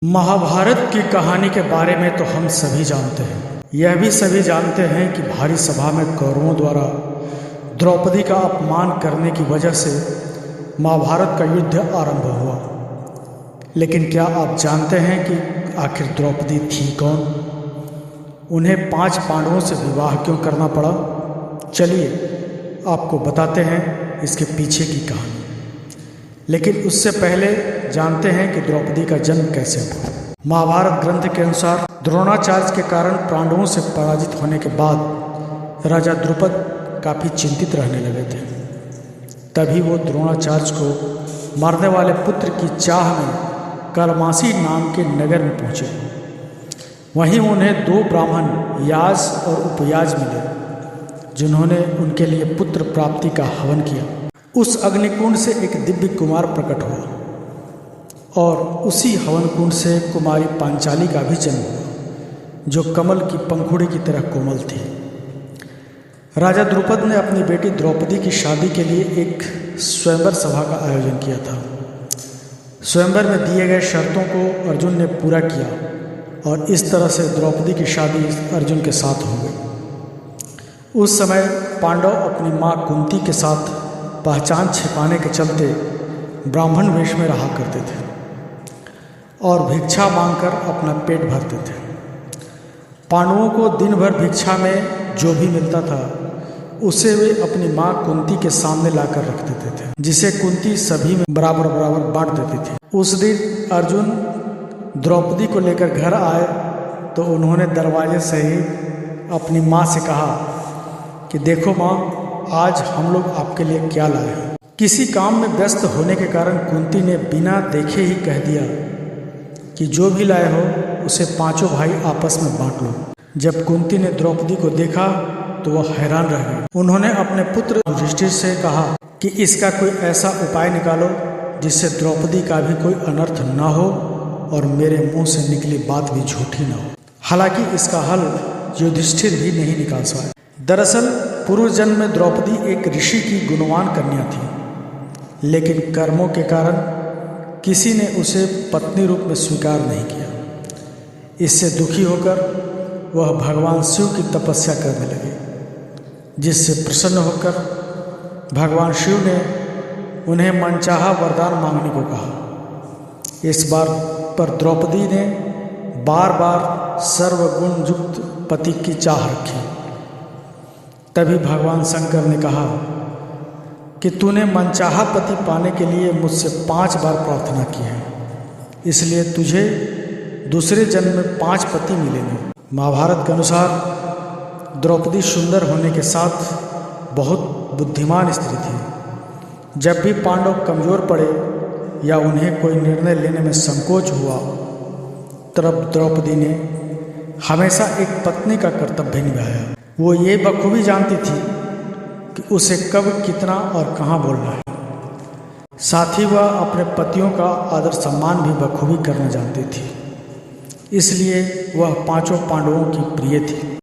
महाभारत की कहानी के बारे में तो हम सभी जानते हैं। यह भी सभी जानते हैं कि भारी सभा में कौरवों द्वारा द्रौपदी का अपमान करने की वजह से महाभारत का युद्ध आरंभ हुआ। लेकिन क्या आप जानते हैं कि आखिर द्रौपदी थी कौन? उन्हें 5 पांडवों से विवाह क्यों करना पड़ा? चलिए आपको बताते हैं इसके पीछे की कहानी। लेकिन उससे पहले जानते हैं कि द्रौपदी का जन्म कैसे हुआ। महाभारत ग्रंथ के अनुसार द्रोणाचार्य के कारण पांडवों से पराजित होने के बाद राजा द्रुपद काफ़ी चिंतित रहने लगे थे। तभी वो द्रोणाचार्य को मारने वाले पुत्र की चाह में कलमासी नाम के नगर में पहुँचे। वहीं उन्हें 2 ब्राह्मण याज और उपयाज मिले, जिन्होंने उनके लिए पुत्र प्राप्ति का हवन किया। उस अग्निकुंड से एक दिव्य कुमार प्रकट हुआ और उसी हवन कुंड से कुमारी पांचाली का भी जन्म हुआ, जो कमल की पंखुड़ी की तरह कोमल थी। राजा द्रुपद ने अपनी बेटी द्रौपदी की शादी के लिए एक स्वयंवर सभा का आयोजन किया था। स्वयंवर में दिए गए शर्तों को अर्जुन ने पूरा किया और इस तरह से द्रौपदी की शादी अर्जुन के साथ हो गई। उस समय पांडव अपनी माँ कुंती के साथ पहचान छिपाने के चलते ब्राह्मण वेश में रहा करते थे और भिक्षा मांगकर अपना पेट भरते थे। पांडवों को दिन भर भिक्षा में जो भी मिलता था उसे वे अपनी माँ कुंती के सामने लाकर रख देते थे, जिसे कुंती सभी में बराबर बराबर बांट देती थी। उस दिन अर्जुन द्रौपदी को लेकर घर आए तो उन्होंने दरवाजे से ही अपनी माँ से कहा कि देखो माँ, आज हम लोग आपके लिए क्या लाए हैं। किसी काम में व्यस्त होने के कारण कुंती ने बिना देखे ही कह दिया कि जो भी लाए हो उसे 5 भाई आपस में बांट लो। जब कुंती ने द्रौपदी को देखा तो वह हैरान रह गई। उन्होंने अपने पुत्र युधिष्ठिर से कहा कि इसका कोई ऐसा उपाय निकालो जिससे द्रौपदी का भी कोई अनर्थ न हो और मेरे मुंह से निकली बात भी झूठी न हो। हालांकि इसका हल युधिष्ठिर भी नहीं निकाल सके। दरअसल पूर्व जन्म में द्रौपदी एक ऋषि की गुणवान कन्या थी, लेकिन कर्मों के कारण किसी ने उसे पत्नी रूप में स्वीकार नहीं किया। इससे दुखी होकर वह भगवान शिव की तपस्या करने लगे, जिससे प्रसन्न होकर भगवान शिव ने उन्हें मनचाहा वरदान मांगने को कहा। इस बार पर द्रौपदी ने बार बार सर्वगुण युक्त पति की चाह रखी। तभी भगवान शंकर ने कहा कि तूने मनचाहा पति पाने के लिए मुझसे 5 बार प्रार्थना की है, इसलिए तुझे दूसरे जन्म में 5 पति मिलेंगे। महाभारत के अनुसार द्रौपदी सुंदर होने के साथ बहुत बुद्धिमान स्त्री थी। जब भी पांडव कमजोर पड़े या उन्हें कोई निर्णय लेने में संकोच हुआ, तब द्रौपदी ने हमेशा एक पत्नी का कर्तव्य निभाया। वो ये बखूबी जानती थी कि उसे कब, कितना और कहाँ बोलना है। साथ ही वह अपने पतियों का आदर सम्मान भी बखूबी करना जानती थी। इसलिए वह 5 पांडवों की प्रिय थी।